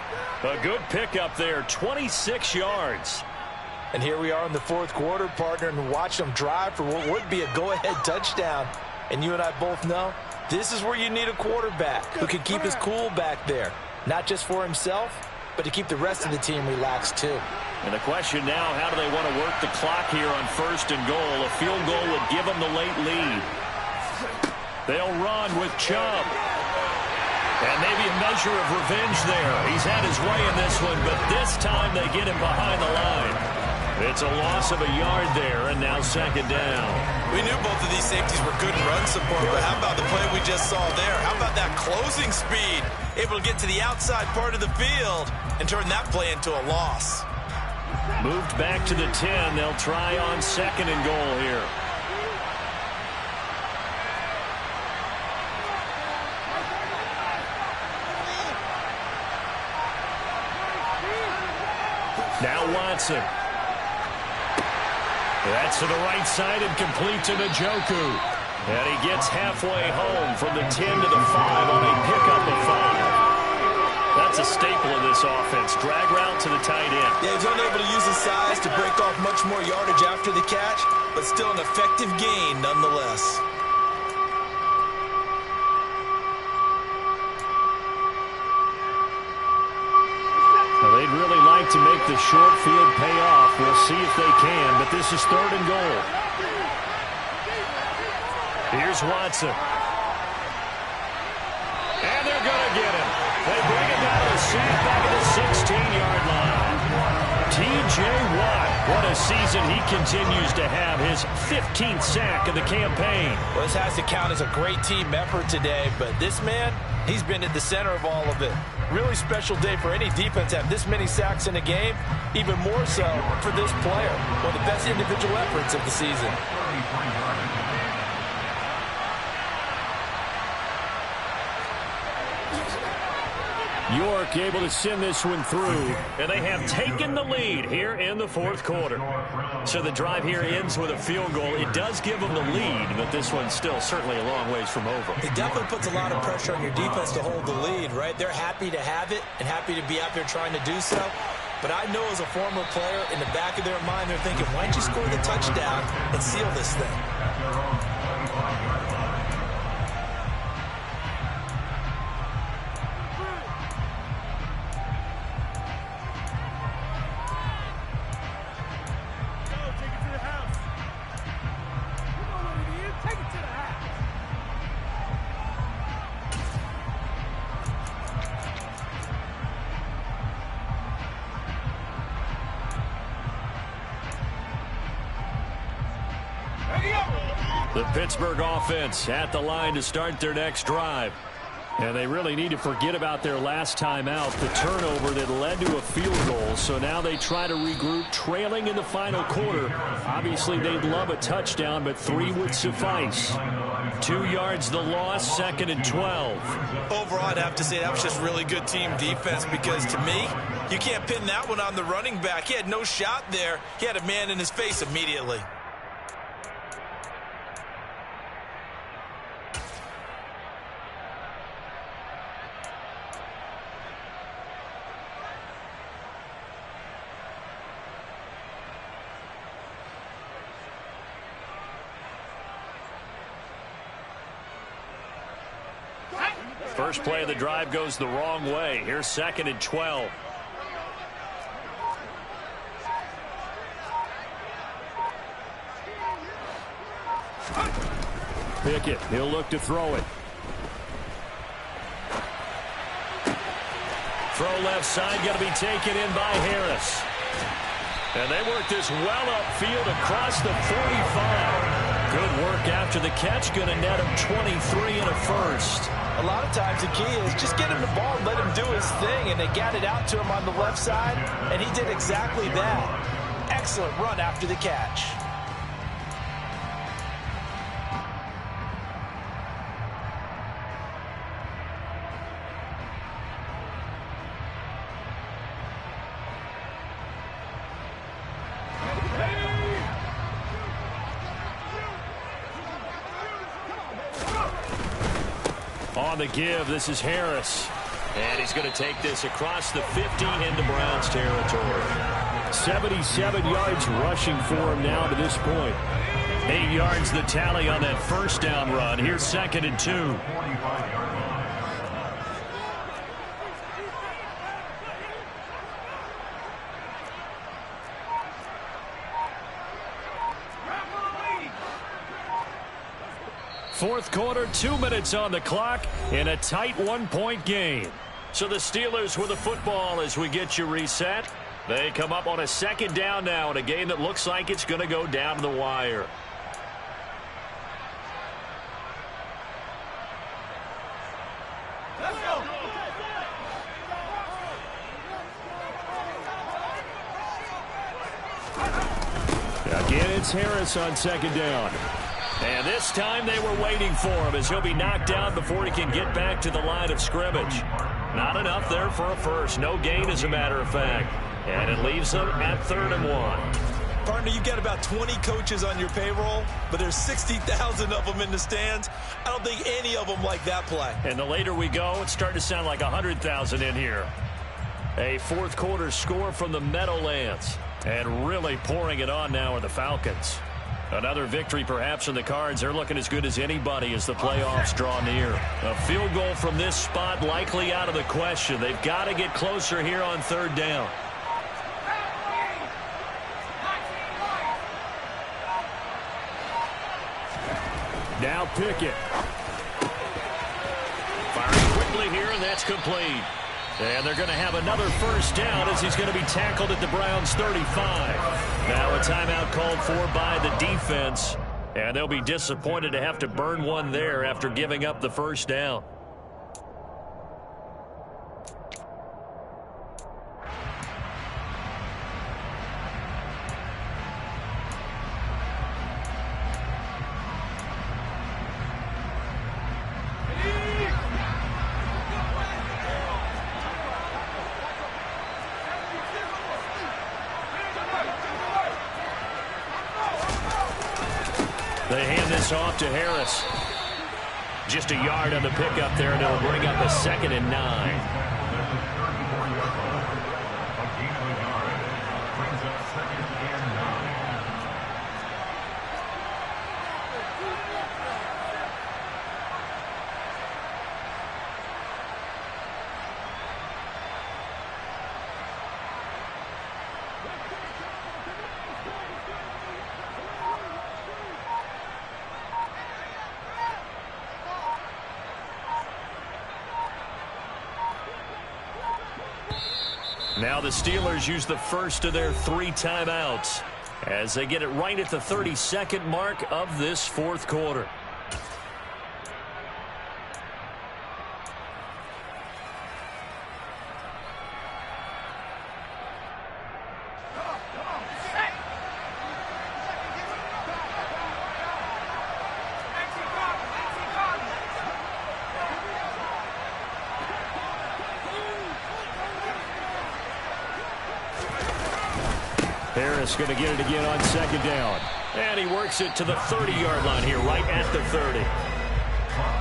A good pickup there, 26 yards. And here we are in the 4th quarter, partner, and watch them drive for what would be a go-ahead touchdown. And you and I both know this is where you need a quarterback who can keep his cool back there, not just for himself, but to keep the rest of the team relaxed too. And the question now, how do they want to work the clock here on 1st and goal? A field goal would give them the late lead. They'll run with Chubb. And maybe a measure of revenge there. He's had his way in this one, but this time they get him behind the line. It's a loss of a yard there, and now 2nd down. We knew both of these safeties were good in run support, but how about the play we just saw there? How about that closing speed? Able to get to the outside part of the field and turn that play into a loss. Moved back to the 10. They'll try on 2nd and goal here. Now Watson. That's to the right side and complete to Njoku. And he gets halfway home from the 10 to the 5 on a pickup of 5. That's a staple of this offense. Drag route to the tight end. Yeah, he's unable to use his size to break off much more yardage after the catch, but still an effective gain nonetheless. They'd really like to make the short field pay off. We'll see if they can, but this is 3rd and goal. Here's Watson. And they're going to get him. They bring him down to the sack back at the 16-yard line. T.J. Watt, what a season he continues to have. His 15th sack of the campaign. Well, this has to count as a great team effort today, but this man, he's been at the center of all of it. Really special day for any defense to have this many sacks in a game, even more so for this player. One of the best individual efforts of the season. York able to send this one through, and they have taken the lead here in the 4th quarter. So the drive here ends with a field goal. It does give them the lead, but this one's still certainly a long ways from over. It definitely puts a lot of pressure on your defense to hold the lead, right? They're happy to have it and happy to be out there trying to do so. But I know as a former player, in the back of their mind, they're thinking, why don't you score the touchdown and seal this thing? The Pittsburgh offense at the line to start their next drive. And they really need to forget about their last time out, the turnover that led to a field goal. So now they try to regroup, trailing in the final quarter. Obviously, they'd love a touchdown, but 3 would suffice. 2 yards the loss, 2nd and 12. Overall, I'd have to say that was just really good team defense because, to me, you can't pin that one on the running back. He had no shot there. He had a man in his face immediately. First play of the drive goes the wrong way. Here's 2nd and 12. Pickett, he'll look to throw it. Throw left side, going to be taken in by Harris. And they work this well upfield across the 45. Good work after the catch, going to net him 23 and a first. A lot of times the key is just get him the ball and let him do his thing, and they got it out to him on the left side, and he did exactly that. Excellent run after the catch. On the give, this is Harris. And he's going to take this across the 50 into Browns territory. 77 yards rushing for him now to this point. 8 yards the tally on that first down run. Here's 2nd and 2. Fourth quarter, 2 minutes on the clock in a tight 1-point game. So the Steelers with the football as we get you reset. They come up on a 2nd down now in a game that looks like it's going to go down to the wire. Let's go. Again, it's Harris on 2nd down. And this time they were waiting for him as he'll be knocked down before he can get back to the line of scrimmage. Not enough there for a first. No gain, as a matter of fact. And it leaves them at 3rd and 1. Partner, you got about 20 coaches on your payroll, but there's 60,000 of them in the stands. I don't think any of them like that play. And the later we go, it's starting to sound like 100,000 in here. A fourth quarter score from the Meadowlands. And really pouring it on now are the Falcons. Another victory perhaps in the cards. They're looking as good as anybody as the playoffs draw near. A field goal from this spot likely out of the question. They've got to get closer here on 3rd down. Now Pickett. Firing quickly here, and that's complete. And they're going to have another first down as he's going to be tackled at the Browns' 35. Now a timeout called for by the defense. And they'll be disappointed to have to burn one there after giving up the first down. They hand this off to Harris. Just a yard on the pickup there, and it'll bring up a 2nd and 9. Now the Steelers use the first of their 3 timeouts as they get it right at the 32nd mark of this fourth quarter. Harris going to get it again on 2nd down. And he works it to the 30-yard line here, right at the 30.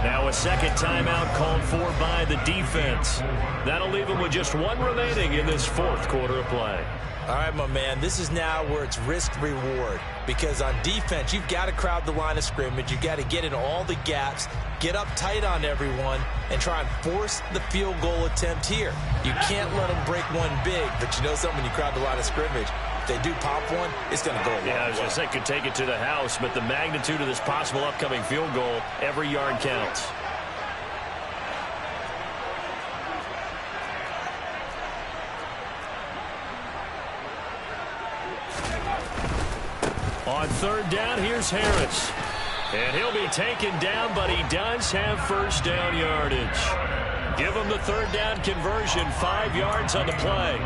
Now a 2nd timeout called for by the defense. That'll leave him with just 1 remaining in this fourth quarter of play. All right, my man, this is now where it's risk-reward, because on defense, you've got to crowd the line of scrimmage. You've got to get in all the gaps, get up tight on everyone, and try and force the field goal attempt here. You can't let them break one big, but you know something, when you crowd the line of scrimmage, if they do pop one, it's going to go a long way. Yeah, I was going to say, could take it to the house, but the magnitude of this possible upcoming field goal, every yard counts. On third down, here's Harris. And he'll be taken down, but he does have first down yardage. Give him the third down conversion, 5 yards on the play.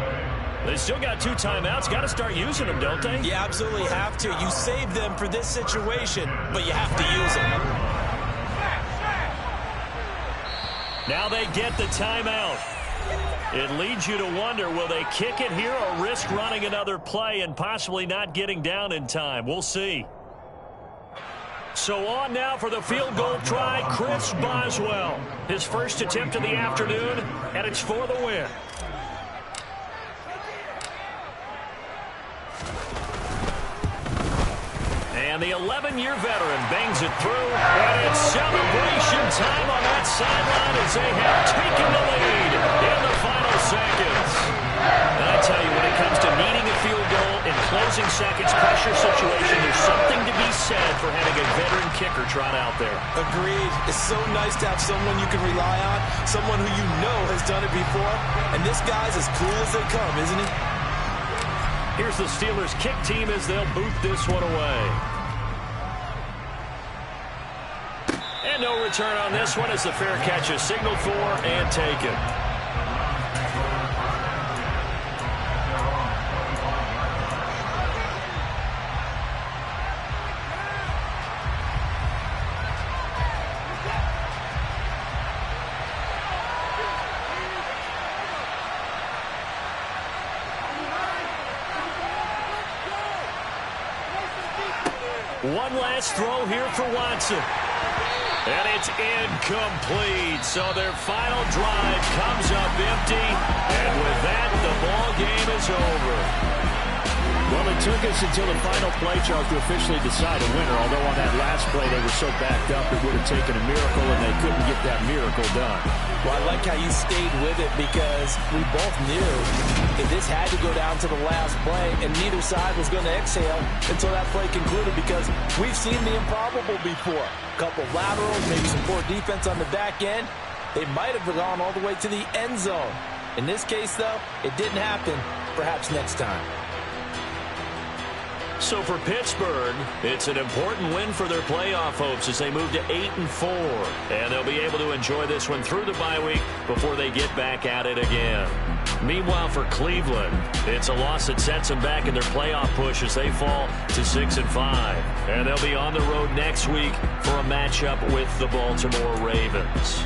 They still got 2 timeouts. Got to start using them, don't they? You absolutely have to. You save them for this situation, but you have to use them. Now they get the timeout. It leads you to wonder, will they kick it here or risk running another play and possibly not getting down in time? We'll see. So on now for the field goal try, Chris Boswell. His first attempt of the afternoon, and it's for the win. And the 11-year veteran bangs it through, and it's celebration time on that sideline as they have taken the lead in the final seconds. And I tell you, when it comes to needing a field goal in closing seconds pressure situation, there's something to be said for having a veteran kicker trot out there. Agreed. It's so nice to have someone you can rely on, someone who you know has done it before, and this guy's as cool as they come, isn't he? Here's the Steelers' kick team as they'll boot this one away. And no return on this one as the fair catch is signaled for and taken. One last throw here for Watson. And it's incomplete. So their final drive comes up empty. And with that, the ball game is over. Well, it took us until the final play, Charles, to officially decide a winner. Although on that last play they were so backed up, it would have taken a miracle, and they couldn't get that miracle done. Well, I like how you stayed with it, because we both knew that this had to go down to the last play, and neither side was going to exhale until that play concluded, because we've seen the improbable before. A couple laterals, maybe some poor defense on the back end. They might have gone all the way to the end zone. In this case, though, it didn't happen. Perhaps next time. So for Pittsburgh, it's an important win for their playoff hopes as they move to 8-4. And they'll be able to enjoy this one through the bye week before they get back at it again. Meanwhile, for Cleveland, it's a loss that sets them back in their playoff push as they fall to 6-5. And they'll be on the road next week for a matchup with the Baltimore Ravens.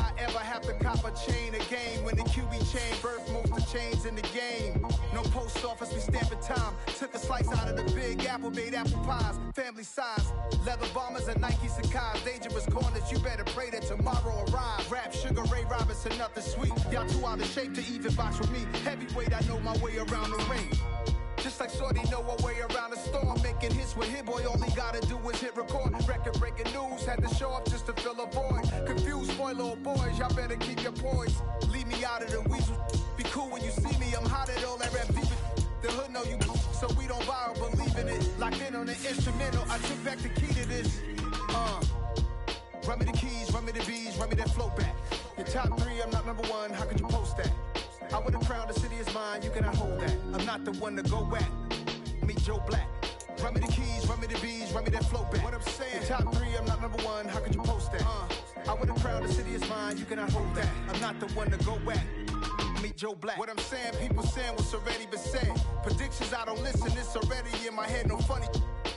I ever have to cop a chain again when the QB chain birth most of chains in the game. No post office, we stamping time. Took a slice out of the big apple, made apple pies. Family size, leather bombers and Nike Sacai's. Dangerous corners, you better pray that tomorrow arrives. Rap, Sugar Ray Robinson, nothing sweet. Y'all too out of shape to even box with me. Heavyweight, I know my way around the ring. Just like Shorty know her way around the storm. Making hits with Hit Boy, all he gotta do is hit record. Record breaking news, had to show up just to fill a void. Confused, spoiled little boys, y'all better keep your poise. Leave me out of the weasel. Be cool when you see me, I'm hot at all that rap deep. The hood know you, so we don't borrow, believe in it. Locked in on the instrumental, I took back the key to this. Run me the keys, run me the bees, run me that flow back. Your top 3, I'm not number 1, how could you post that? I would have crowned the city is mine, you cannot hold that. I'm not the one to go back. Meet Joe Black. Run me the keys, run me the bees, run me that flow back. What I'm saying, your top 3, I'm not number 1, how could you post that? I would have crowned the city is mine, you cannot hold that. I'm not the one to go back. Meet Joe Black. What I'm saying, people saying what's already been said. Predictions, I don't listen, it's already in my head, no funny.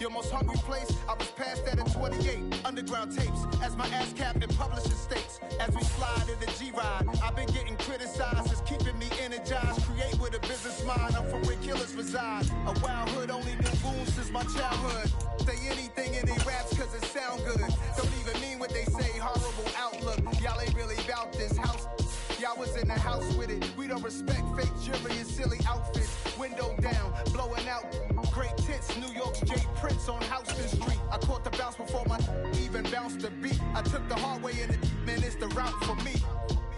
Your most hungry place, I was past that in 28. Underground tapes, as my ass cap in publishing states. As we slide in the G-Ride, I've been getting criticized, it's keeping me energized. Create with a business mind, I'm from where killers reside. A wild hood, only knew goons since my childhood. Say anything in they raps cause it sound good. Don't even mean what they say, horrible outlook. Y'all ain't really about this house. Y'all was in the house with it. We don't respect fake jewelry and silly outfits. Window down, blowing out. Great tits, New York's J. Prince on Houston Street. I caught the bounce before my even bounced the beat. I took the hard way in it, man, it's the route for me.